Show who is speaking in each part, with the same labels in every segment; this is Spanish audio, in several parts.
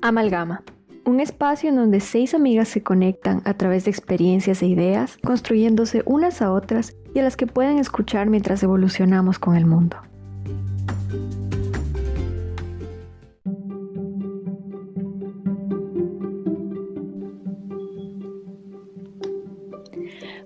Speaker 1: Amalgama, un espacio en donde 6 amigas se conectan a través de experiencias e ideas, construyéndose unas a otras y a las que pueden escuchar mientras evolucionamos con el mundo.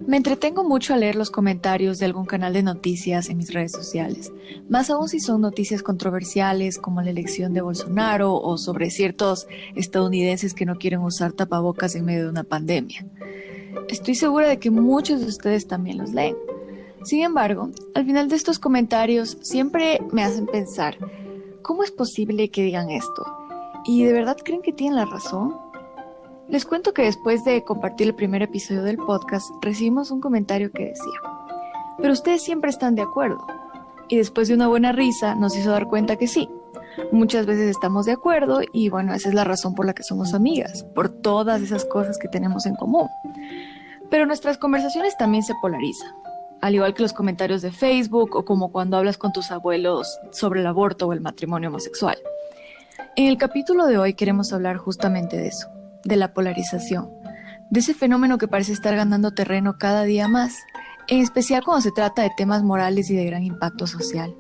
Speaker 1: Me entretengo mucho a leer los comentarios de algún canal de noticias en mis redes sociales, más aún si son noticias controversiales como la elección de Bolsonaro o sobre ciertos estadounidenses que no quieren usar tapabocas en medio de una pandemia. Estoy segura de que muchos de ustedes también los leen. Sin embargo, al final de estos comentarios siempre me hacen pensar, ¿cómo es posible que digan esto? ¿Y de verdad creen que tienen la razón? Les cuento que después de compartir el primer episodio del podcast, recibimos un comentario que decía: pero ustedes siempre están de acuerdo. Y después de una buena risa nos hizo dar cuenta que sí. Muchas veces estamos de acuerdo y bueno, esa es la razón por la que somos amigas, por todas esas cosas que tenemos en común. Pero nuestras conversaciones también se polarizan, al igual que los comentarios de Facebook o como cuando hablas con tus abuelos sobre el aborto o el matrimonio homosexual. En el capítulo de hoy queremos hablar justamente de eso, de la polarización, de ese fenómeno que parece estar ganando terreno cada día más, en especial cuando se trata de temas morales y de gran impacto social.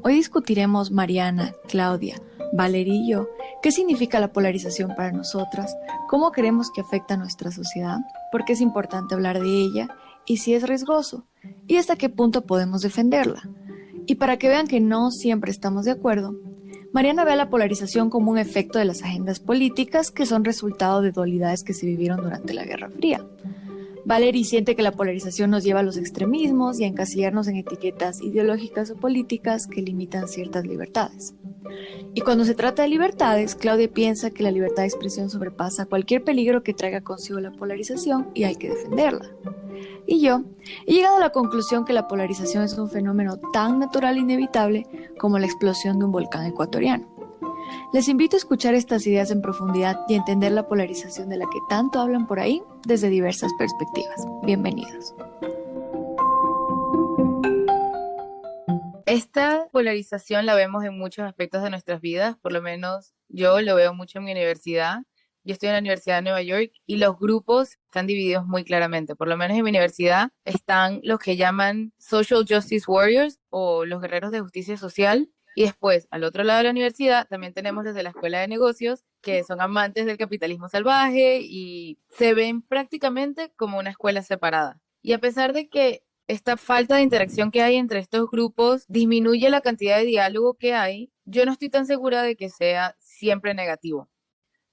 Speaker 1: Hoy discutiremos, Mariana, Claudia, Valeria y yo, qué significa la polarización para nosotras, cómo creemos que afecta a nuestra sociedad, por qué es importante hablar de ella y si es riesgoso, y hasta qué punto podemos defenderla. Y para que vean que no siempre estamos de acuerdo, Mariana ve a la polarización como un efecto de las agendas políticas que son resultado de dualidades que se vivieron durante la Guerra Fría. Valerie siente que la polarización nos lleva a los extremismos y a encasillarnos en etiquetas ideológicas o políticas que limitan ciertas libertades. Y cuando se trata de libertades, Claudia piensa que la libertad de expresión sobrepasa cualquier peligro que traiga consigo la polarización y hay que defenderla. Y yo he llegado a la conclusión que la polarización es un fenómeno tan natural e inevitable como la explosión de un volcán ecuatoriano. Les invito a escuchar estas ideas en profundidad y a entender la polarización de la que tanto hablan por ahí desde diversas perspectivas. Bienvenidos.
Speaker 2: Esta polarización la vemos en muchos aspectos de nuestras vidas, por lo menos yo lo veo mucho en mi universidad. Yo estoy en la Universidad de Nueva York y los grupos están divididos muy claramente. Por lo menos en mi universidad están los que llaman Social Justice Warriors o los guerreros de justicia social. Y después, al otro lado de la universidad, también tenemos desde la Escuela de Negocios, que son amantes del capitalismo salvaje y se ven prácticamente como una escuela separada. Y a pesar de que esta falta de interacción que hay entre estos grupos disminuye la cantidad de diálogo que hay, yo no estoy tan segura de que sea siempre negativo.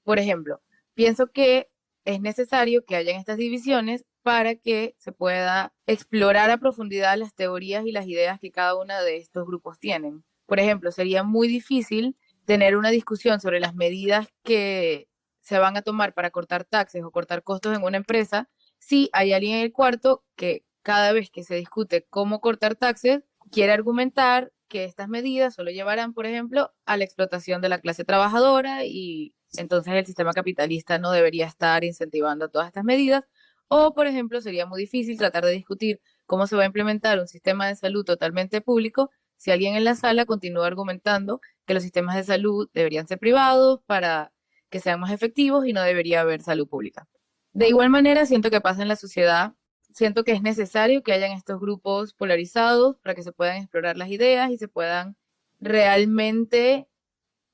Speaker 2: Por ejemplo, pienso que es necesario que hayan estas divisiones para que se pueda explorar a profundidad las teorías y las ideas que cada uno de estos grupos tienen. Por ejemplo, sería muy difícil tener una discusión sobre las medidas que se van a tomar para cortar taxes o cortar costos en una empresa si hay alguien en el cuarto que cada vez que se discute cómo cortar taxes quiere argumentar que estas medidas solo llevarán, por ejemplo, a la explotación de la clase trabajadora y entonces el sistema capitalista no debería estar incentivando todas estas medidas. O, por ejemplo, sería muy difícil tratar de discutir cómo se va a implementar un sistema de salud totalmente público si alguien en la sala continúa argumentando que los sistemas de salud deberían ser privados para que sean más efectivos y no debería haber salud pública. De igual manera, siento que pasa en la sociedad. Siento que es necesario que hayan estos grupos polarizados para que se puedan explorar las ideas y se puedan realmente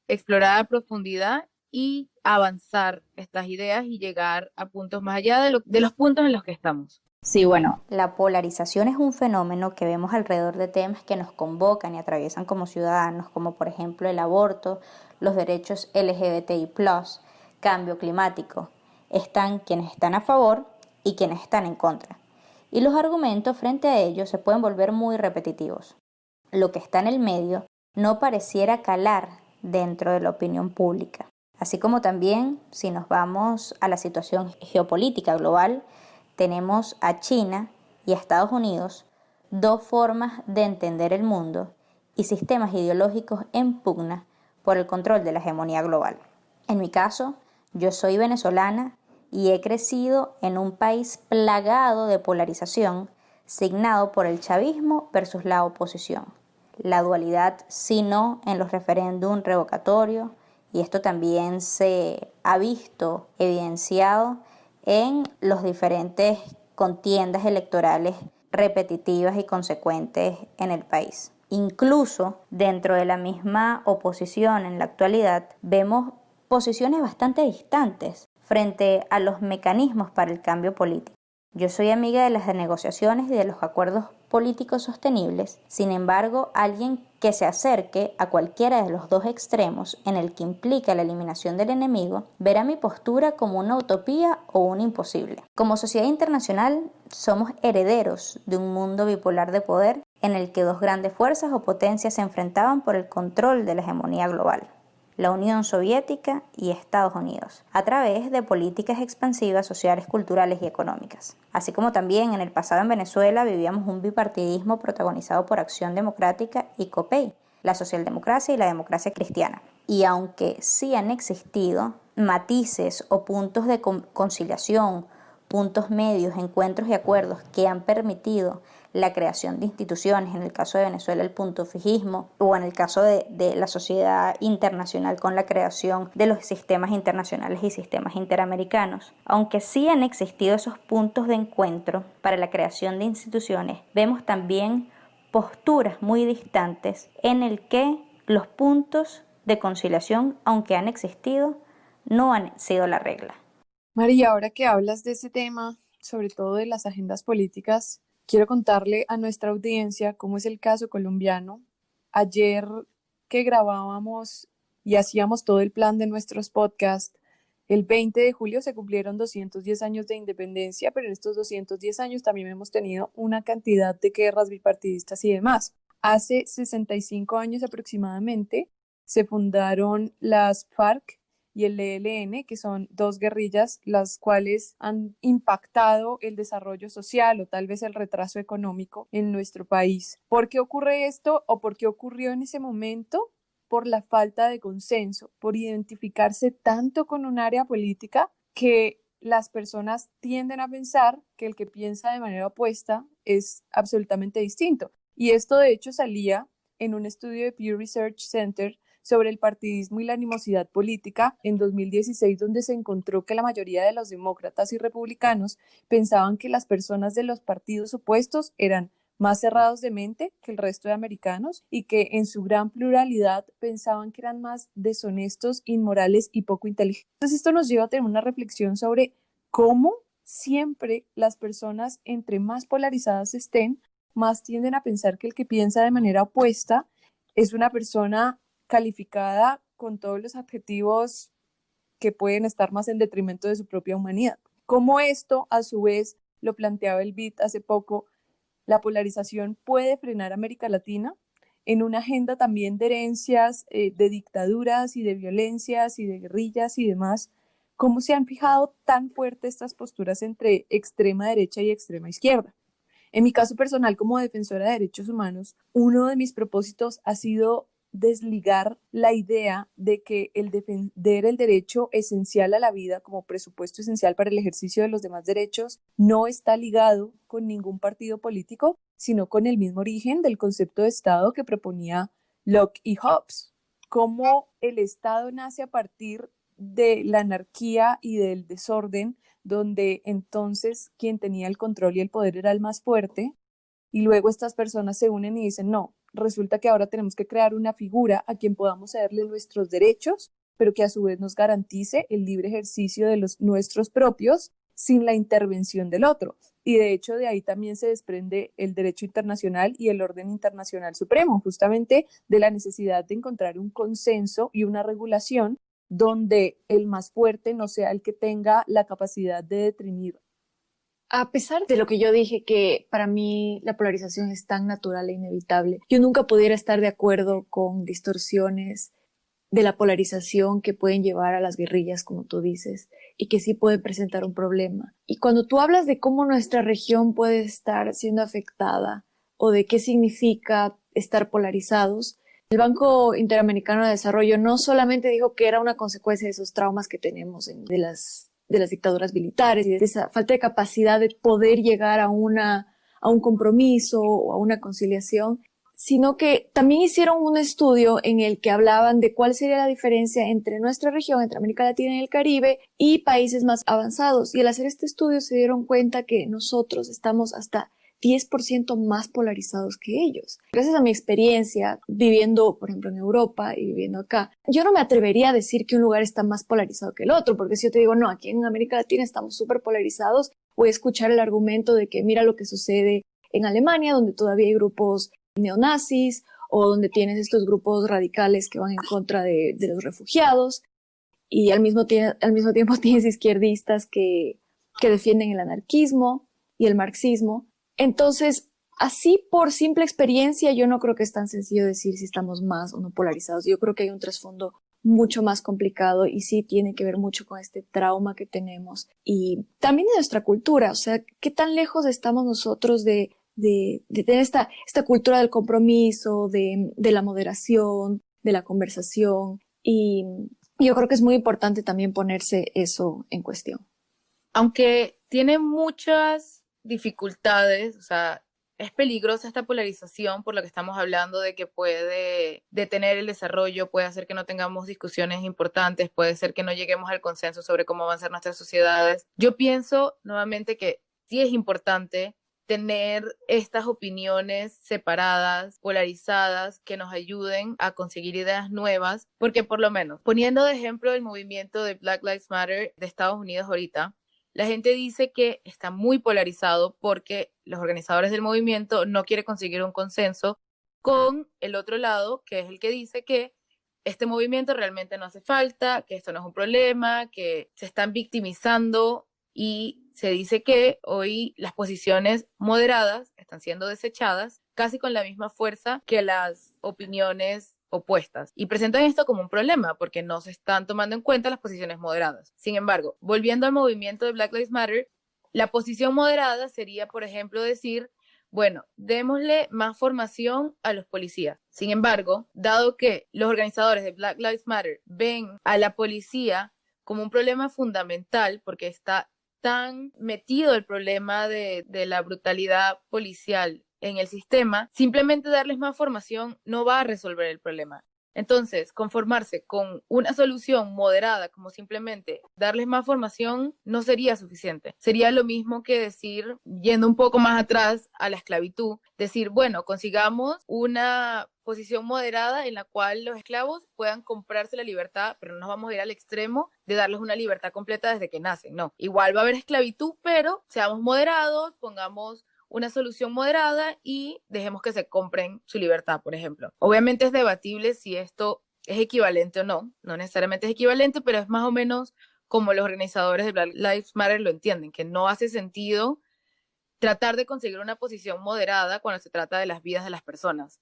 Speaker 2: explorar a profundidad y avanzar estas ideas y llegar a puntos más allá de los puntos en los que estamos.
Speaker 3: Sí, bueno, la polarización es un fenómeno que vemos alrededor de temas que nos convocan y atraviesan como ciudadanos, como por ejemplo el aborto, los derechos LGBTI+, cambio climático. Están quienes están a favor y quienes están en contra. Y los argumentos frente a ellos se pueden volver muy repetitivos. Lo que está en el medio no pareciera calar dentro de la opinión pública. Así como también, si nos vamos a la situación geopolítica global, tenemos a China y a Estados Unidos, dos formas de entender el mundo y sistemas ideológicos en pugna por el control de la hegemonía global. En mi caso, yo soy venezolana y he crecido en un país plagado de polarización, signado por el chavismo versus la oposición. La dualidad sí-no en los referéndum revocatorios Y esto también se ha visto evidenciado en los diferentes contiendas electorales repetitivas y consecuentes en el país. Incluso dentro de la misma oposición en la actualidad vemos posiciones bastante distantes frente a los mecanismos para el cambio político. Yo soy amiga de las negociaciones y de los acuerdos políticos sostenibles. Sin embargo, alguien que se acerque a cualquiera de los dos extremos en el que implica la eliminación del enemigo, verá mi postura como una utopía o un imposible. Como sociedad internacional, somos herederos de un mundo bipolar de poder en el que dos grandes fuerzas o potencias se enfrentaban por el control de la hegemonía global: la Unión Soviética y Estados Unidos, a través de políticas expansivas sociales, culturales y económicas. Así como también en el pasado en Venezuela vivíamos un bipartidismo protagonizado por Acción Democrática y COPEI, la socialdemocracia y la democracia cristiana. Y aunque sí han existido matices o puntos de conciliación, puntos medios, encuentros y acuerdos que han permitido la creación de instituciones, en el caso de Venezuela el punto fijismo, o en el caso de la sociedad internacional con la creación de los sistemas internacionales y sistemas interamericanos. Aunque sí han existido esos puntos de encuentro para la creación de instituciones, vemos también posturas muy distantes en el que los puntos de conciliación, aunque han existido, no han sido la regla.
Speaker 4: María, ahora que hablas de ese tema, sobre todo de las agendas políticas, quiero contarle a nuestra audiencia cómo es el caso colombiano. Ayer que grabábamos y hacíamos todo el plan de nuestros podcasts, el 20 de julio se cumplieron 210 años de independencia, pero en estos 210 años también hemos tenido una cantidad de guerras bipartidistas y demás. Hace 65 años aproximadamente se fundaron las FARC y el ELN, que son dos guerrillas las cuales han impactado el desarrollo social o tal vez el retraso económico en nuestro país. ¿Por qué ocurre esto o por qué ocurrió en ese momento? Por la falta de consenso, por identificarse tanto con un área política que las personas tienden a pensar que el que piensa de manera opuesta es absolutamente distinto. Y esto de hecho salía en un estudio de Pew Research Center sobre el partidismo y la animosidad política en 2016, donde se encontró que la mayoría de los demócratas y republicanos pensaban que las personas de los partidos opuestos eran más cerrados de mente que el resto de americanos y que en su gran pluralidad pensaban que eran más deshonestos, inmorales y poco inteligentes. Entonces esto nos lleva a tener una reflexión sobre cómo siempre las personas, entre más polarizadas estén, más tienden a pensar que el que piensa de manera opuesta es una persona calificada con todos los adjetivos que pueden estar más en detrimento de su propia humanidad. Como esto, a su vez, lo planteaba el BID hace poco, la polarización puede frenar a América Latina en una agenda también de herencias, de dictaduras y de violencias y de guerrillas y demás. ¿Cómo se han fijado tan fuerte estas posturas entre extrema derecha y extrema izquierda? En mi caso personal, como defensora de derechos humanos, uno de mis propósitos ha sido desligar la idea de que el defender el derecho esencial a la vida como presupuesto esencial para el ejercicio de los demás derechos no está ligado con ningún partido político, sino con el mismo origen del concepto de Estado que proponía Locke y Hobbes. Cómo el Estado nace a partir de la anarquía y del desorden, donde entonces quien tenía el control y el poder era el más fuerte, y luego estas personas se unen y dicen, no, resulta que ahora tenemos que crear una figura a quien podamos cederle nuestros derechos, pero que a su vez nos garantice el libre ejercicio de los nuestros propios sin la intervención del otro. Y de hecho de ahí también se desprende el derecho internacional y el orden internacional supremo, justamente de la necesidad de encontrar un consenso y una regulación donde el más fuerte no sea el que tenga la capacidad de determinar.
Speaker 1: A pesar de lo que yo dije, que para mí la polarización es tan natural e inevitable, yo nunca pudiera estar de acuerdo con distorsiones de la polarización que pueden llevar a las guerrillas, como tú dices, y que sí pueden presentar un problema. Y cuando tú hablas de cómo nuestra región puede estar siendo afectada o de qué significa estar polarizados, el Banco Interamericano de Desarrollo no solamente dijo que era una consecuencia de esos traumas que tenemos de las dictaduras militares y de esa falta de capacidad de poder llegar a un compromiso o a una conciliación, sino que también hicieron un estudio en el que hablaban de cuál sería la diferencia entre nuestra región, entre América Latina y el Caribe, y países más avanzados. Y al hacer este estudio se dieron cuenta que nosotros estamos hasta 10% más polarizados que ellos. Gracias a mi experiencia viviendo, por ejemplo, en Europa y viviendo acá, yo no me atrevería a decir que un lugar está más polarizado que el otro, porque si yo te digo, no, aquí en América Latina estamos súper polarizados, voy a escuchar el argumento de que mira lo que sucede en Alemania, donde todavía hay grupos neonazis, o donde tienes estos grupos radicales que van en contra de los refugiados, y al mismo tiempo tienes izquierdistas que defienden el anarquismo y el marxismo. Entonces, así por simple experiencia, yo no creo que es tan sencillo decir si estamos más o no polarizados. Yo creo que hay un trasfondo mucho más complicado y sí tiene que ver mucho con este trauma que tenemos y también de nuestra cultura. O sea, ¿qué tan lejos estamos nosotros de tener esta cultura del compromiso, de la moderación, de la conversación? Y yo creo que es muy importante también ponerse eso en cuestión.
Speaker 2: Aunque tiene muchas dificultades, o sea, es peligrosa esta polarización por lo que estamos hablando de que puede detener el desarrollo, puede hacer que no tengamos discusiones importantes, puede ser que no lleguemos al consenso sobre cómo van a ser nuestras sociedades. Yo pienso nuevamente que sí es importante tener estas opiniones separadas, polarizadas, que nos ayuden a conseguir ideas nuevas, porque por lo menos, poniendo de ejemplo el movimiento de Black Lives Matter de Estados Unidos ahorita, la gente dice que está muy polarizado porque los organizadores del movimiento no quieren conseguir un consenso con el otro lado, que es el que dice que este movimiento realmente no hace falta, que esto no es un problema, que se están victimizando y se dice que hoy las posiciones moderadas están siendo desechadas casi con la misma fuerza que las opiniones opuestas y presentan esto como un problema porque no se están tomando en cuenta las posiciones moderadas. Sin embargo, volviendo al movimiento de Black Lives Matter, la posición moderada sería, por ejemplo, decir, bueno, démosle más formación a los policías. Sin embargo, dado que los organizadores de Black Lives Matter ven a la policía como un problema fundamental porque está tan metido el problema de la brutalidad policial en el sistema, simplemente darles más formación no va a resolver el problema. Entonces, conformarse con una solución moderada, como simplemente darles más formación, no sería suficiente. Sería lo mismo que decir, yendo un poco más atrás a la esclavitud, decir, bueno, consigamos una posición moderada en la cual los esclavos puedan comprarse la libertad, pero no nos vamos a ir al extremo de darles una libertad completa desde que nacen. No, igual va a haber esclavitud, pero seamos moderados, pongamos una solución moderada y dejemos que se compren su libertad, por ejemplo. Obviamente es debatible si esto es equivalente o no, no necesariamente es equivalente, pero es más o menos como los organizadores de Black Lives Matter lo entienden, que no hace sentido tratar de conseguir una posición moderada cuando se trata de las vidas de las personas.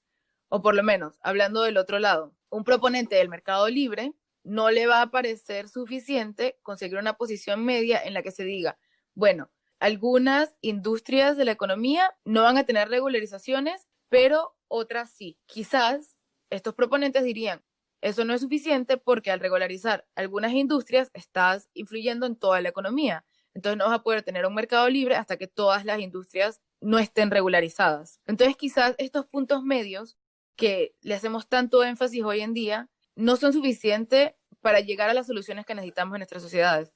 Speaker 2: O por lo menos, hablando del otro lado, un proponente del mercado libre no le va a parecer suficiente conseguir una posición media en la que se diga, bueno, algunas industrias de la economía no van a tener regularizaciones, pero otras sí. Quizás estos proponentes dirían, eso no es suficiente porque al regularizar algunas industrias estás influyendo en toda la economía. Entonces no vas a poder tener un mercado libre hasta que todas las industrias no estén regularizadas. Entonces quizás estos puntos medios que le hacemos tanto énfasis hoy en día no son suficientes para llegar a las soluciones que necesitamos en nuestras sociedades.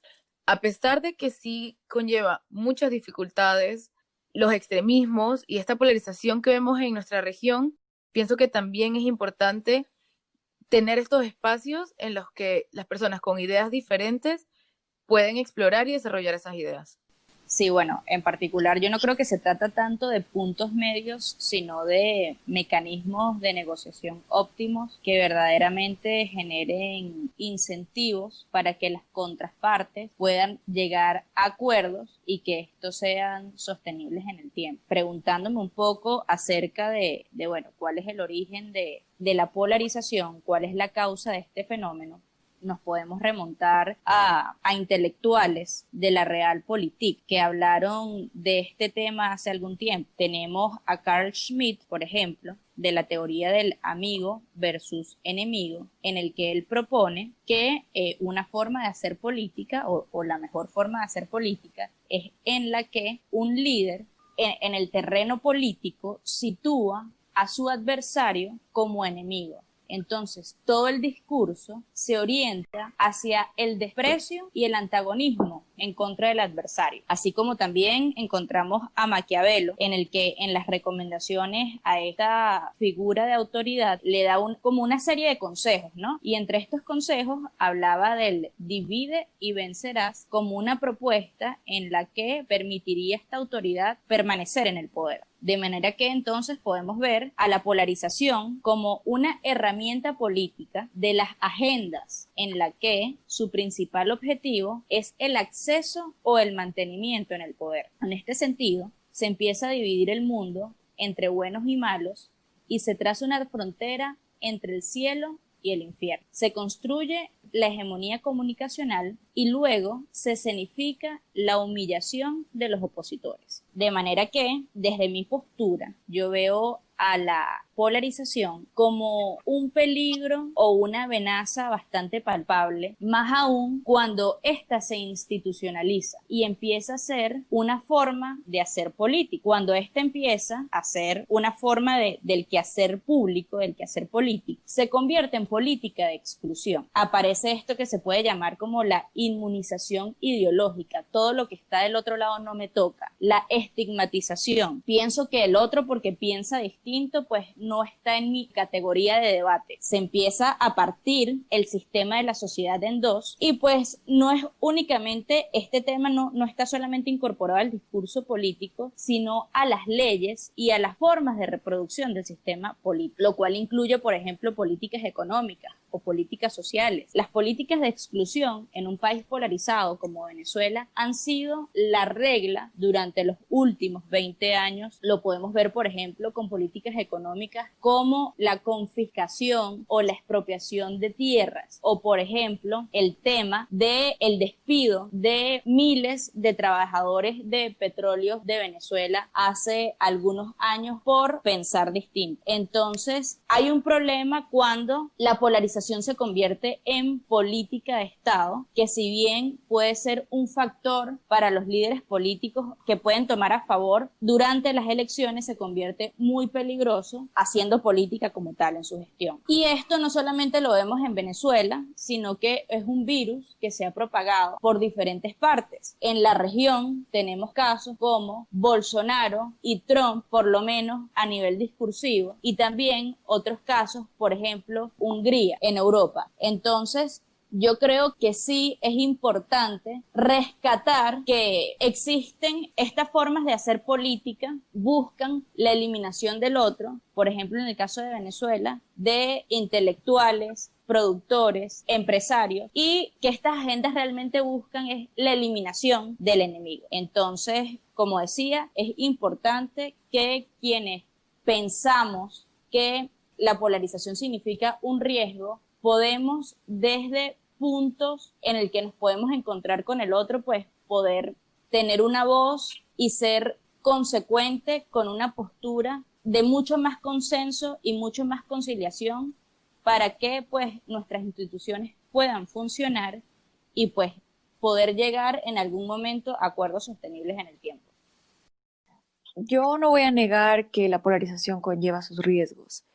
Speaker 2: A pesar de que sí conlleva muchas dificultades, los extremismos y esta polarización que vemos en nuestra región, pienso que también es importante tener estos espacios en los que las personas con ideas diferentes pueden explorar y desarrollar esas ideas.
Speaker 3: Sí, bueno, en particular yo no creo que se trata tanto de puntos medios, sino de mecanismos de negociación óptimos que verdaderamente generen incentivos para que las contrapartes puedan llegar a acuerdos y que estos sean sostenibles en el tiempo. Preguntándome un poco acerca de bueno, cuál es el origen de la polarización, cuál es la causa de este fenómeno, nos podemos remontar a intelectuales de la Realpolitik que hablaron de este tema hace algún tiempo. Tenemos a Carl Schmitt, por ejemplo, de la teoría del amigo versus enemigo, en el que él propone que una forma de hacer política o la mejor forma de hacer política es en la que un líder en el terreno político sitúa a su adversario como enemigo. Entonces, todo el discurso se orienta hacia el desprecio y el antagonismo en contra del adversario, así como también encontramos a Maquiavelo, en el que en las recomendaciones a esta figura de autoridad le da como una serie de consejos, ¿no? Y entre estos consejos hablaba del divide y vencerás como una propuesta en la que permitiría a esta autoridad permanecer en el poder. De manera que entonces podemos ver a la polarización como una herramienta política de las agendas en la que su principal objetivo es el acceso o el mantenimiento en el poder. En este sentido, se empieza a dividir el mundo entre buenos y malos y se traza una frontera entre el cielo y el infierno. Se construye la hegemonía comunicacional y luego se escenifica la humillación de los opositores. De manera que, desde mi postura, yo veo a la polarización como un peligro o una amenaza bastante palpable, más aún cuando ésta se institucionaliza y empieza a ser una forma de hacer política. Cuando ésta empieza a ser una forma del quehacer público, del quehacer político, se convierte en política de exclusión. Aparece esto que se puede llamar como la inmunización ideológica. Todo lo que está del otro lado no me toca. La estigmatización. Pienso que el otro, porque piensa distinto, pues no está en mi categoría de debate. Se empieza a partir el sistema de la sociedad en dos y pues no es únicamente, este tema no está solamente incorporado al discurso político, sino a las leyes y a las formas de reproducción del sistema político, lo cual incluye, por ejemplo, políticas económicas o políticas sociales. Las políticas de exclusión en un país polarizado como Venezuela han sido la regla durante los últimos 20 años. Lo podemos ver, por ejemplo, con políticas económicas como la confiscación o la expropiación de tierras, o por ejemplo el tema del despido de miles de trabajadores de petróleo de Venezuela hace algunos años por pensar distinto. Entonces hay un problema cuando la polarización se convierte en política de Estado, que si bien puede ser un factor para los líderes políticos que pueden tomar a favor durante las elecciones, se convierte muy peligroso haciendo política como tal en su gestión. Y esto no solamente lo vemos en Venezuela, sino que es un virus que se ha propagado por diferentes partes. En la región tenemos casos como Bolsonaro y Trump, por lo menos a nivel discursivo, y también otros casos, por ejemplo, Hungría en Europa. Entonces, yo creo que sí es importante rescatar que existen estas formas de hacer política, buscan la eliminación del otro, por ejemplo en el caso de Venezuela, de intelectuales, productores, empresarios, y que estas agendas realmente buscan es la eliminación del enemigo. Entonces, como decía, es importante que quienes pensamos que la polarización significa un riesgo, podemos desde puntos en el que nos podemos encontrar con el otro, pues poder tener una voz y ser consecuente con una postura de mucho más consenso y mucho más conciliación para que pues nuestras instituciones puedan funcionar y pues poder llegar en algún momento a acuerdos sostenibles en el tiempo.
Speaker 1: Yo no voy a negar que la polarización conlleva sus riesgos,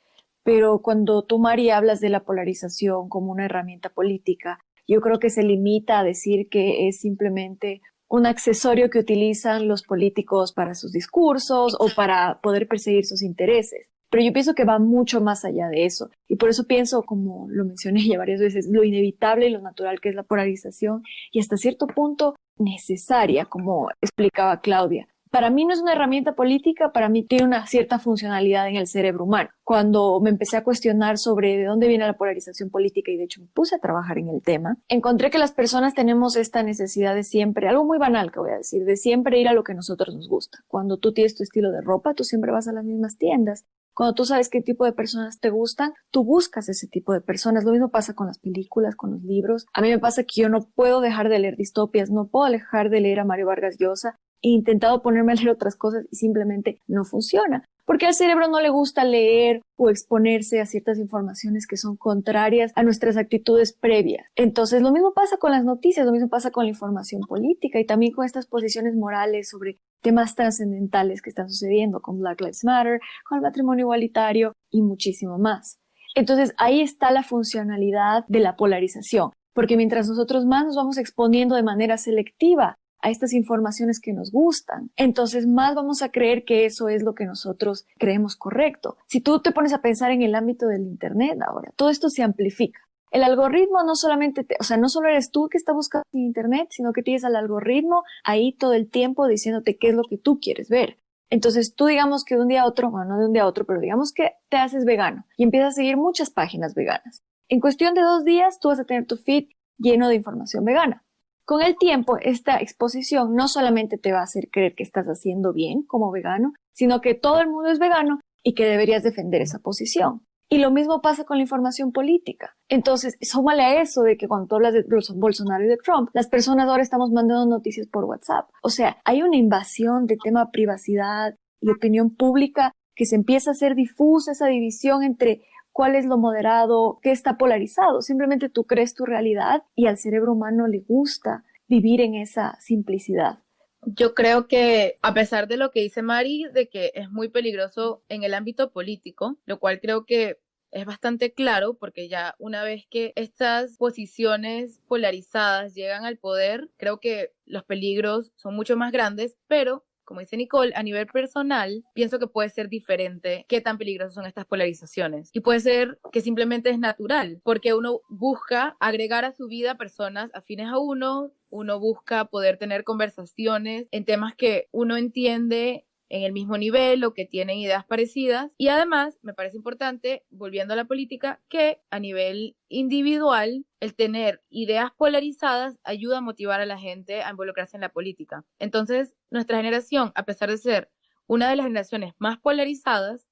Speaker 1: pero cuando tú, María, hablas de la polarización como una herramienta política, yo creo que se limita a decir que es simplemente un accesorio que utilizan los políticos para sus discursos o para poder perseguir sus intereses. Pero yo pienso que va mucho más allá de eso. Y por eso pienso, como lo mencioné ya varias veces, lo inevitable y lo natural que es la polarización y hasta cierto punto necesaria, como explicaba Claudia. Para mí no es una herramienta política, para mí tiene una cierta funcionalidad en el cerebro humano. Cuando me empecé a cuestionar sobre de dónde viene la polarización política y de hecho me puse a trabajar en el tema, encontré que las personas tenemos esta necesidad de siempre, algo muy banal que voy a decir, de siempre ir a lo que a nosotros nos gusta. Cuando tú tienes tu estilo de ropa, tú siempre vas a las mismas tiendas. Cuando tú sabes qué tipo de personas te gustan, tú buscas ese tipo de personas. Lo mismo pasa con las películas, con los libros. A mí me pasa que yo no puedo dejar de leer distopias, no puedo dejar de leer a Mario Vargas Llosa. He intentado ponerme a leer otras cosas y simplemente no funciona. Porque al cerebro no le gusta leer o exponerse a ciertas informaciones que son contrarias a nuestras actitudes previas. Entonces, lo mismo pasa con las noticias, lo mismo pasa con la información política y también con estas posiciones morales sobre temas trascendentales que están sucediendo con Black Lives Matter, con el matrimonio igualitario y muchísimo más. Entonces ahí está la funcionalidad de la polarización, porque mientras nosotros más nos vamos exponiendo de manera selectiva a estas informaciones que nos gustan, entonces más vamos a creer que eso es lo que nosotros creemos correcto. Si tú te pones a pensar en el ámbito del Internet ahora, todo esto se amplifica. El algoritmo no solamente, no solo eres tú que estás buscando en Internet, sino que tienes al algoritmo ahí todo el tiempo diciéndote qué es lo que tú quieres ver. Entonces tú digamos que de un día a otro, bueno, no de un día a otro, pero digamos que te haces vegano y empiezas a seguir muchas páginas veganas. En cuestión de 2 días tú vas a tener tu feed lleno de información vegana. Con el tiempo, esta exposición no solamente te va a hacer creer que estás haciendo bien como vegano, sino que todo el mundo es vegano y que deberías defender esa posición. Y lo mismo pasa con la información política. Entonces, súmale a eso de que cuando tú hablas de Bolsonaro y de Trump, las personas ahora estamos mandando noticias por WhatsApp. O sea, hay una invasión de tema privacidad y opinión pública que se empieza a hacer difusa esa división entre cuál es lo moderado, qué está polarizado. Simplemente tú crees tu realidad y al cerebro humano le gusta vivir en esa simplicidad.
Speaker 2: Yo creo que, a pesar de lo que dice Mari, de que es muy peligroso en el ámbito político, lo cual creo que es bastante claro, porque ya una vez que estas posiciones polarizadas llegan al poder, creo que los peligros son mucho más grandes, pero como dice Nicole, a nivel personal, pienso que puede ser diferente qué tan peligrosas son estas polarizaciones. Y puede ser que simplemente es natural, porque uno busca agregar a su vida personas afines a uno busca poder tener conversaciones en temas que uno entiende en el mismo nivel o que tienen ideas parecidas. Y además, me parece importante, volviendo a la política, que a nivel individual, el tener ideas polarizadas ayuda a motivar a la gente a involucrarse en la política. Entonces, nuestra generación, a pesar de ser una de las generaciones más polarizadas,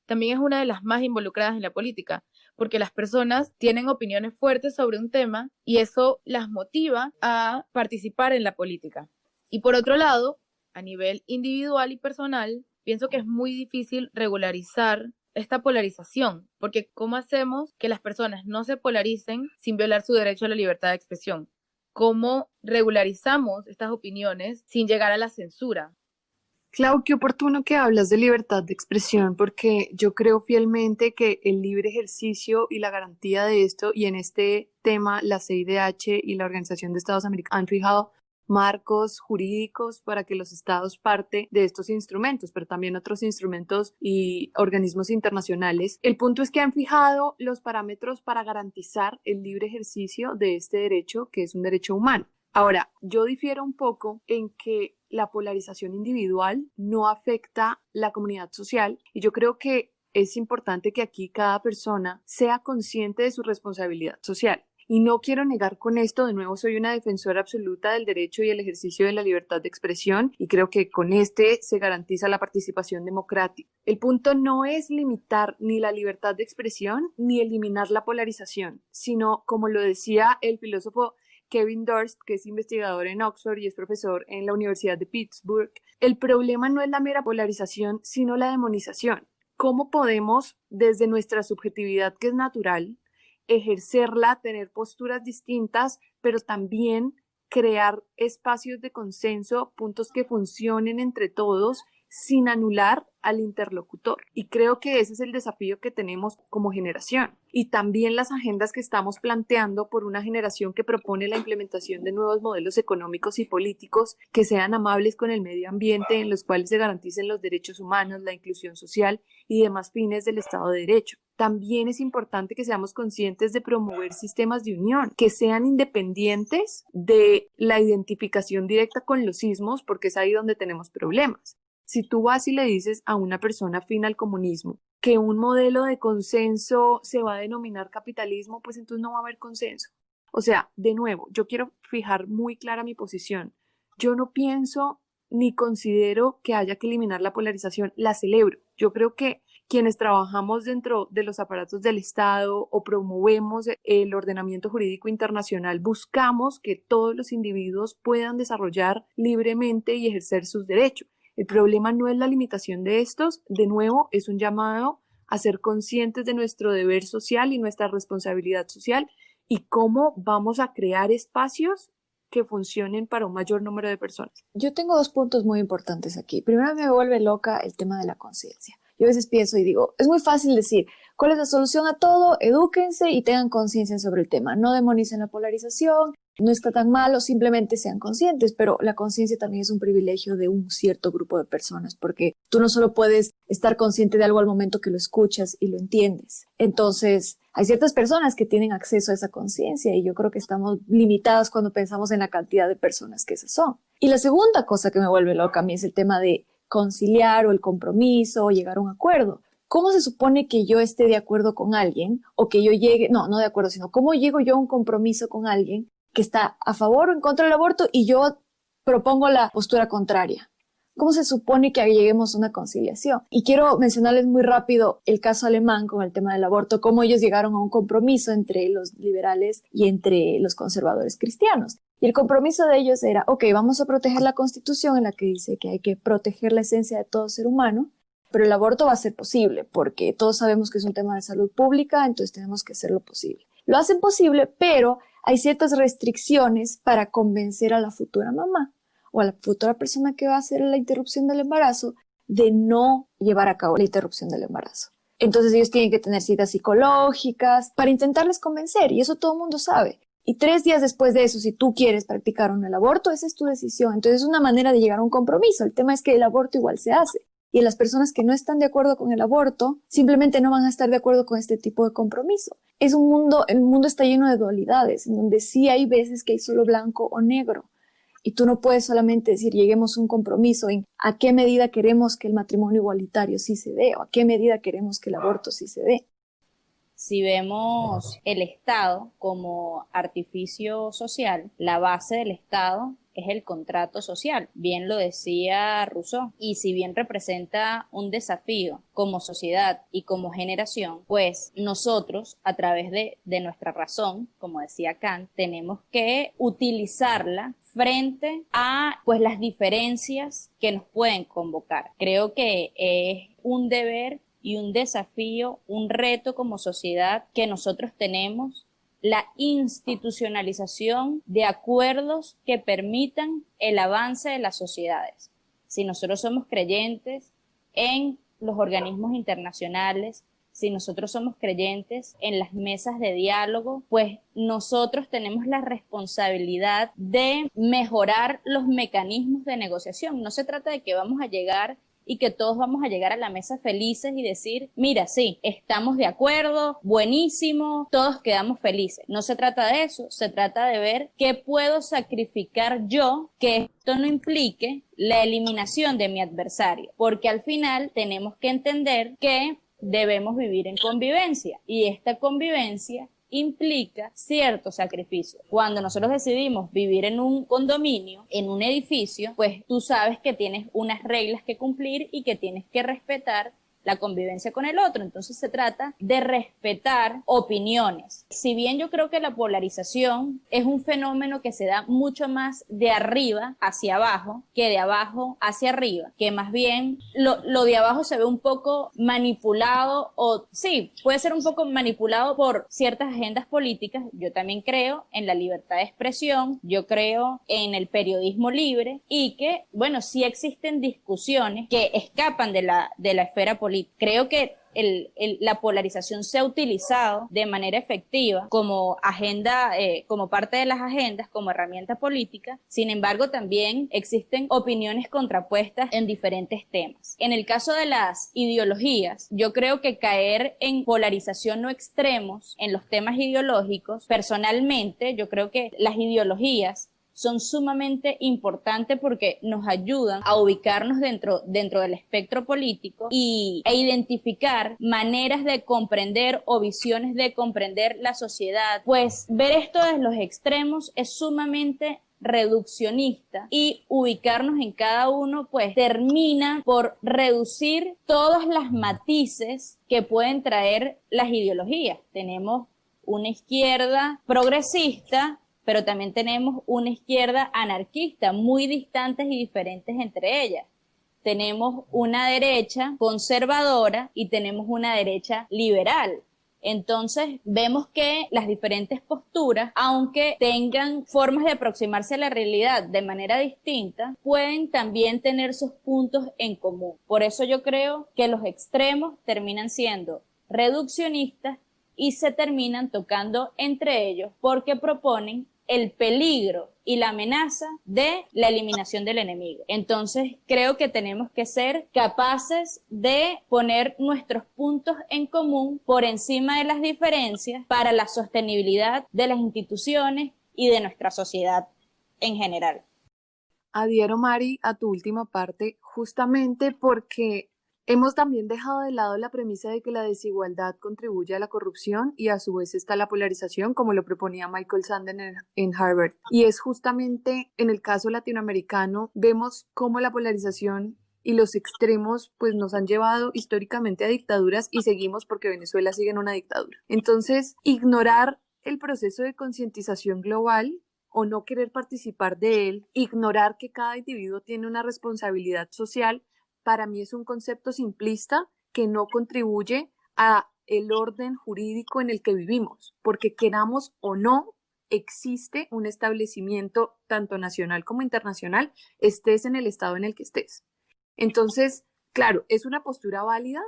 Speaker 2: también es una de las más involucradas en la política, porque las personas tienen opiniones fuertes sobre un tema y eso las motiva a participar en la política. Y por otro lado, a nivel individual y personal, pienso que es muy difícil regularizar esta polarización, porque ¿cómo hacemos que las personas no se polaricen sin violar su derecho a la libertad de expresión? ¿Cómo regularizamos estas opiniones sin llegar a la censura?
Speaker 4: Clau, qué oportuno que hablas de libertad de expresión, porque yo creo fielmente que el libre ejercicio y la garantía de esto, y en este tema la CIDH y la Organización de Estados Americanos han fijado marcos jurídicos para que los estados parte de estos instrumentos, pero también otros instrumentos y organismos internacionales. El punto es que han fijado los parámetros para garantizar el libre ejercicio de este derecho, que es un derecho humano. Ahora, yo difiero un poco en que la polarización individual no afecta la comunidad social y yo creo que es importante que aquí cada persona sea consciente de su responsabilidad social. Y no quiero negar con esto, de nuevo soy una defensora absoluta del derecho y el ejercicio de la libertad de expresión y creo que con este se garantiza la participación democrática. El punto no es limitar ni la libertad de expresión ni eliminar la polarización, sino, como lo decía el filósofo Kevin Durst, que es investigador en Oxford y es profesor en la Universidad de Pittsburgh, el problema no es la mera polarización, sino la demonización. ¿Cómo podemos, desde nuestra subjetividad que es natural, ejercerla, tener posturas distintas, pero también crear espacios de consenso, puntos que funcionen entre todos sin anular al interlocutor? Y creo que ese es el desafío que tenemos como generación. Y también las agendas que estamos planteando por una generación que propone la implementación de nuevos modelos económicos y políticos que sean amables con el medio ambiente, en los cuales se garanticen los derechos humanos, la inclusión social y demás fines del Estado de Derecho. También es importante que seamos conscientes de promover sistemas de unión que sean independientes de la identificación directa con los ismos, porque es ahí donde tenemos problemas. Si tú vas y le dices a una persona afín al comunismo que un modelo de consenso se va a denominar capitalismo, pues entonces no va a haber consenso. O sea, de nuevo, yo quiero fijar muy clara mi posición. Yo no pienso ni considero que haya que eliminar la polarización, la celebro. Yo creo que quienes trabajamos dentro de los aparatos del Estado o promovemos el ordenamiento jurídico internacional, buscamos que todos los individuos puedan desarrollar libremente y ejercer sus derechos. El problema no es la limitación de estos, de nuevo, es un llamado a ser conscientes de nuestro deber social y nuestra responsabilidad social y cómo vamos a crear espacios que funcionen para un mayor número de personas.
Speaker 1: Yo tengo dos puntos muy importantes aquí. Primero, me vuelve loca el tema de la conciencia. Yo a veces pienso y digo, es muy fácil decir, ¿cuál es la solución a todo? Edúquense y tengan conciencia sobre el tema. No demonicen la polarización, no está tan malo, simplemente sean conscientes, pero la conciencia también es un privilegio de un cierto grupo de personas, porque tú no solo puedes estar consciente de algo al momento que lo escuchas y lo entiendes. Entonces, hay ciertas personas que tienen acceso a esa conciencia y yo creo que estamos limitadas cuando pensamos en la cantidad de personas que esas son. Y la segunda cosa que me vuelve loca a mí es el tema de conciliar o el compromiso o llegar a un acuerdo. ¿Cómo se supone que yo esté de acuerdo con alguien o que yo llegue, no de acuerdo, sino cómo llego yo a un compromiso con alguien que está a favor o en contra del aborto y yo propongo la postura contraria? ¿Cómo se supone que lleguemos a una conciliación? Y quiero mencionarles muy rápido el caso alemán con el tema del aborto, cómo ellos llegaron a un compromiso entre los liberales y entre los conservadores cristianos. Y el compromiso de ellos era, ok, vamos a proteger la Constitución en la que dice que hay que proteger la esencia de todo ser humano, pero el aborto va a ser posible porque todos sabemos que es un tema de salud pública, entonces tenemos que hacerlo posible. Lo hacen posible, pero hay ciertas restricciones para convencer a la futura mamá o a la futura persona que va a hacer la interrupción del embarazo de no llevar a cabo la interrupción del embarazo. Entonces ellos tienen que tener citas psicológicas para intentarles convencer y eso todo el mundo sabe. Y 3 días después de eso, si tú quieres practicar el aborto, esa es tu decisión. Entonces es una manera de llegar a un compromiso. El tema es que el aborto igual se hace. Y las personas que no están de acuerdo con el aborto simplemente no van a estar de acuerdo con este tipo de compromiso. Es un mundo, el mundo está lleno de dualidades, en donde sí hay veces que hay solo blanco o negro. Y tú no puedes solamente decir, lleguemos a un compromiso en a qué medida queremos que el matrimonio igualitario sí se dé o a qué medida queremos que el aborto sí se dé.
Speaker 3: Si vemos el Estado como artificio social, la base del Estado es el contrato social, bien lo decía Rousseau, y si bien representa un desafío como sociedad y como generación, pues nosotros a través de nuestra razón, como decía Kant, tenemos que utilizarla frente a pues las diferencias que nos pueden convocar. Creo que es un deber y un desafío, un reto como sociedad que nosotros tenemos, la institucionalización de acuerdos que permitan el avance de las sociedades. Si nosotros somos creyentes en los organismos internacionales, si nosotros somos creyentes en las mesas de diálogo, pues nosotros tenemos la responsabilidad de mejorar los mecanismos de negociación. No se trata de que vamos a llegar y que todos vamos a llegar a la mesa felices y decir, mira, sí, estamos de acuerdo, buenísimo, todos quedamos felices. No se trata de eso, se trata de ver qué puedo sacrificar yo que esto no implique la eliminación de mi adversario, porque al final tenemos que entender que debemos vivir en convivencia y esta convivencia implica cierto sacrificio. Cuando nosotros decidimos vivir en un condominio, en un edificio, pues tú sabes que tienes unas reglas que cumplir y que tienes que respetar la convivencia con el otro. Entonces se trata de respetar opiniones. Si bien yo creo que la polarización es un fenómeno que se da mucho más de arriba hacia abajo que de abajo hacia arriba, que más bien lo de abajo se ve un poco manipulado o sí, puede ser un poco manipulado por ciertas agendas políticas. Yo también creo en la libertad de expresión, yo creo en el periodismo libre y que, bueno, sí existen discusiones que escapan de la esfera política. Creo que la polarización se ha utilizado de manera efectiva como agenda, como parte de las agendas, como herramienta política. Sin embargo, también existen opiniones contrapuestas en diferentes temas. En el caso de las ideologías, yo creo que caer en polarización no extremos en los temas ideológicos, personalmente, yo creo que las ideologías son sumamente importantes porque nos ayudan a ubicarnos dentro del espectro político e identificar maneras de comprender o visiones de comprender la sociedad. Pues ver esto desde los extremos es sumamente reduccionista y ubicarnos en cada uno pues termina por reducir todos los matices que pueden traer las ideologías. Tenemos una izquierda progresista, pero también tenemos una izquierda anarquista, muy distantes y diferentes entre ellas. Tenemos una derecha conservadora y tenemos una derecha liberal. Entonces vemos que las diferentes posturas, aunque tengan formas de aproximarse a la realidad de manera distinta, pueden también tener sus puntos en común. Por eso yo creo que los extremos terminan siendo reduccionistas y se terminan tocando entre ellos porque proponen el peligro y la amenaza de la eliminación del enemigo. Entonces, creo que tenemos que ser capaces de poner nuestros puntos en común por encima de las diferencias para la sostenibilidad de las instituciones y de nuestra sociedad en general.
Speaker 4: Adhiero, Mari, a tu última parte, justamente porque hemos también dejado de lado la premisa de que la desigualdad contribuye a la corrupción y a su vez está la polarización, como lo proponía Michael Sandel en Harvard. Y es justamente en el caso latinoamericano, vemos cómo la polarización y los extremos pues nos han llevado históricamente a dictaduras y seguimos porque Venezuela sigue en una dictadura. Entonces, ignorar el proceso de concientización global o no querer participar de él, ignorar que cada individuo tiene una responsabilidad social, para mí es un concepto simplista que no contribuye a el orden jurídico en el que vivimos, porque queramos o no, existe un establecimiento tanto nacional como internacional, estés en el estado en el que estés. Entonces, claro, es una postura válida,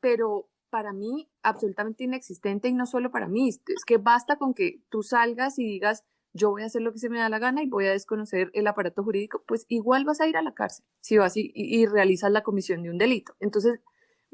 Speaker 4: pero para mí absolutamente inexistente y no solo para mí, es que basta con que tú salgas y digas yo voy a hacer lo que se me da la gana y voy a desconocer el aparato jurídico, pues igual vas a ir a la cárcel si vas y realizas la comisión de un delito. Entonces,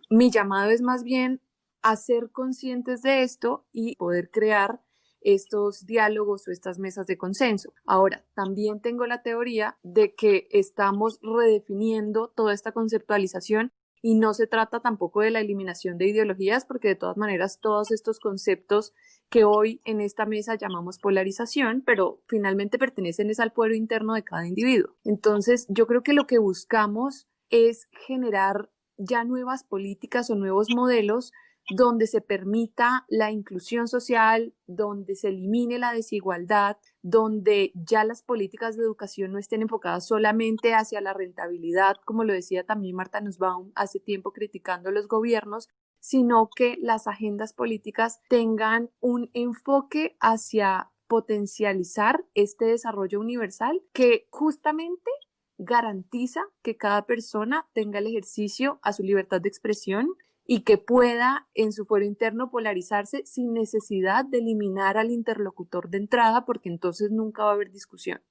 Speaker 4: mi llamado es más bien a ser conscientes de esto y poder crear estos diálogos o estas mesas de consenso. Ahora, también tengo la teoría de que estamos redefiniendo toda esta conceptualización y no se trata tampoco de la eliminación de ideologías, porque de todas maneras todos estos conceptos que hoy en esta mesa llamamos polarización, pero finalmente pertenecen al fuero interno de cada individuo. Entonces, yo creo que lo que buscamos es generar ya nuevas políticas o nuevos modelos donde se permita la inclusión social, donde se elimine la desigualdad, donde ya las políticas de educación no estén enfocadas solamente hacia la rentabilidad, como lo decía también Marta Nussbaum hace tiempo criticando a los gobiernos, sino que las agendas políticas tengan un enfoque hacia potencializar este desarrollo universal que justamente garantiza que cada persona tenga el ejercicio a su libertad de expresión y que pueda en su fuero interno polarizarse sin necesidad de eliminar al interlocutor de entrada, porque entonces nunca va a haber discusión.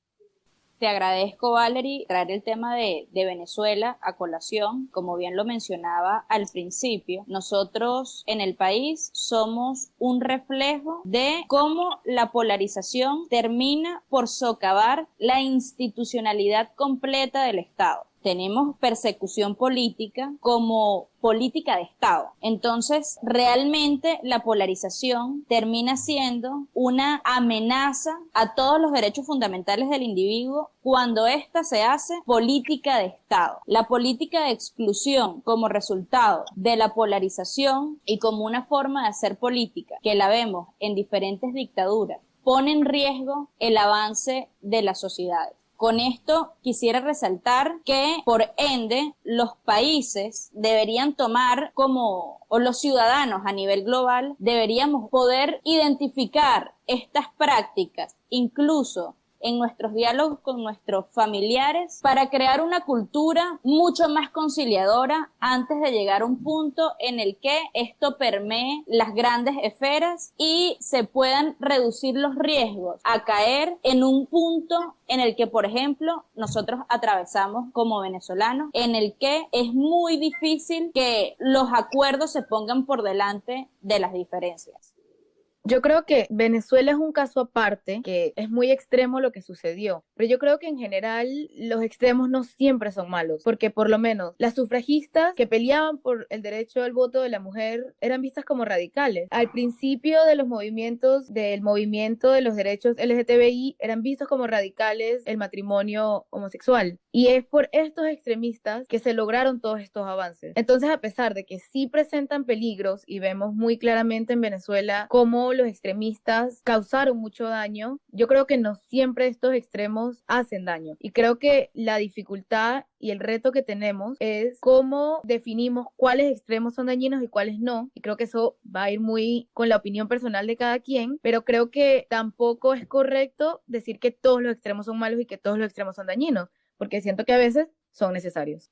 Speaker 3: Te agradezco, Valerie, traer el tema de Venezuela a colación. Como bien lo mencionaba al principio, nosotros en el país somos un reflejo de cómo la polarización termina por socavar la institucionalidad completa del Estado. Tenemos persecución política como política de Estado. Entonces, realmente la polarización termina siendo una amenaza a todos los derechos fundamentales del individuo cuando ésta se hace política de Estado. La política de exclusión como resultado de la polarización y como una forma de hacer política, que la vemos en diferentes dictaduras, pone en riesgo el avance de las sociedades. Con esto quisiera resaltar que, por ende, los países deberían tomar o los ciudadanos a nivel global, deberíamos poder identificar estas prácticas, incluso en nuestros diálogos con nuestros familiares, para crear una cultura mucho más conciliadora antes de llegar a un punto en el que esto permee las grandes esferas y se puedan reducir los riesgos a caer en un punto en el que, por ejemplo, nosotros atravesamos como venezolanos, en el que es muy difícil que los acuerdos se pongan por delante de las diferencias.
Speaker 2: Yo creo que Venezuela es un caso aparte, que es muy extremo lo que sucedió, pero yo creo que en general los extremos no siempre son malos, porque por lo menos las sufragistas que peleaban por el derecho al voto de la mujer eran vistas como radicales. Al principio de los movimientos, del movimiento de los derechos LGTBI, eran vistos como radicales el matrimonio homosexual. Y es por estos extremistas que se lograron todos estos avances. Entonces, a pesar de que sí presentan peligros y vemos muy claramente en Venezuela cómo los extremistas causaron mucho daño, yo creo que no siempre estos extremos hacen daño. Y creo que la dificultad y el reto que tenemos es cómo definimos cuáles extremos son dañinos y cuáles no. Y creo que eso va a ir muy con la opinión personal de cada quien, pero creo que tampoco es correcto decir que todos los extremos son malos y que todos los extremos son dañinos, porque siento que a veces son necesarios.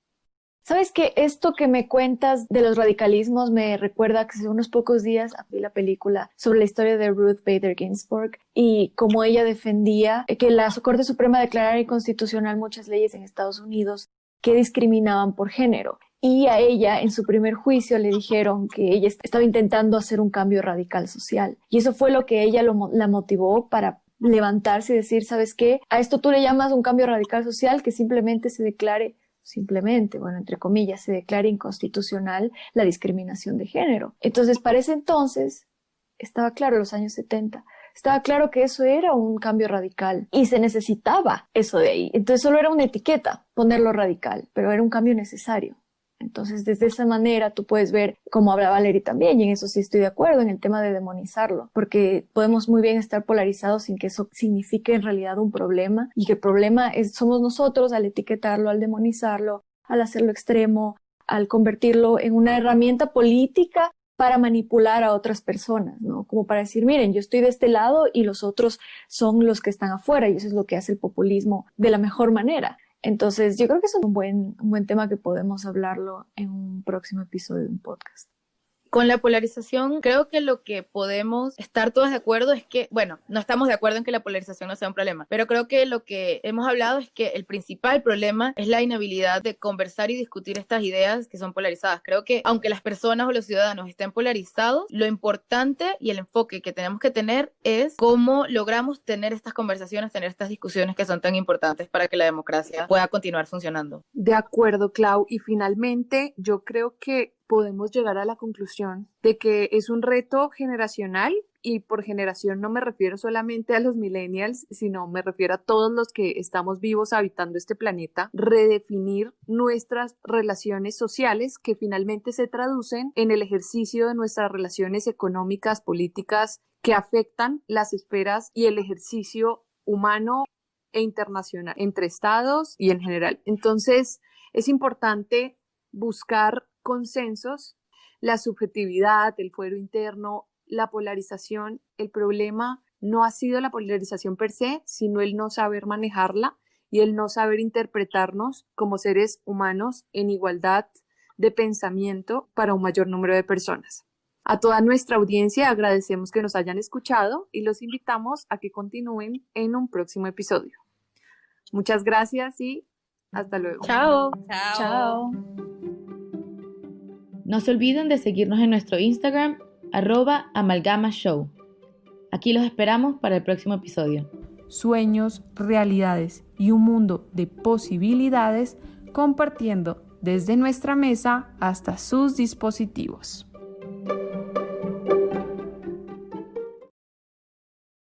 Speaker 1: ¿Sabes qué? Esto que me cuentas de los radicalismos me recuerda que hace unos pocos días vi la película sobre la historia de Ruth Bader Ginsburg y cómo ella defendía que la Corte Suprema declarara inconstitucional muchas leyes en Estados Unidos que discriminaban por género. Y a ella, en su primer juicio, le dijeron que ella estaba intentando hacer un cambio radical social. Y eso fue lo que ella la motivó para levantarse y decir, ¿sabes qué? A esto tú le llamas un cambio radical social, que simplemente, bueno, entre comillas, se declare inconstitucional la discriminación de género. Entonces, para ese entonces, estaba claro, los años 70, estaba claro que eso era un cambio radical y se necesitaba eso de ahí. Entonces, solo era una etiqueta ponerlo radical, pero era un cambio necesario. Entonces, desde esa manera tú puedes ver, como habla Valerie también, y en eso sí estoy de acuerdo, en el tema de demonizarlo, porque podemos muy bien estar polarizados sin que eso signifique en realidad un problema, y que el problema somos nosotros al etiquetarlo, al demonizarlo, al hacerlo extremo, al convertirlo en una herramienta política para manipular a otras personas, ¿no? Como para decir, miren, yo estoy de este lado y los otros son los que están afuera, y eso es lo que hace el populismo de la mejor manera. Entonces, yo creo que es un buen tema que podemos hablarlo en un próximo episodio de un podcast.
Speaker 2: Con la polarización, creo que lo que podemos estar todos de acuerdo es que, bueno, no estamos de acuerdo en que la polarización no sea un problema, pero creo que lo que hemos hablado es que el principal problema es la inhabilidad de conversar y discutir estas ideas que son polarizadas. Creo que aunque las personas o los ciudadanos estén polarizados, lo importante y el enfoque que tenemos que tener es cómo logramos tener estas conversaciones, tener estas discusiones que son tan importantes para que la democracia pueda continuar funcionando.
Speaker 4: De acuerdo, Clau. Y finalmente, yo creo que podemos llegar a la conclusión de que es un reto generacional, y por generación no me refiero solamente a los millennials, sino me refiero a todos los que estamos vivos habitando este planeta, redefinir nuestras relaciones sociales que finalmente se traducen en el ejercicio de nuestras relaciones económicas, políticas, que afectan las esferas y el ejercicio humano e internacional entre estados y en general. Entonces, es importante buscar consensos, la subjetividad, el fuero interno, la polarización. El problema no ha sido la polarización per se, sino el no saber manejarla y el no saber interpretarnos como seres humanos en igualdad de pensamiento para un mayor número de personas. A toda nuestra audiencia agradecemos que nos hayan escuchado y los invitamos a que continúen en un próximo episodio. Muchas gracias y hasta luego.
Speaker 2: Chao.
Speaker 1: Chao.
Speaker 2: No se olviden de seguirnos en nuestro Instagram, @amalgamashow. Aquí los esperamos para el próximo episodio.
Speaker 5: Sueños, realidades y un mundo de posibilidades compartiendo desde nuestra mesa hasta sus dispositivos.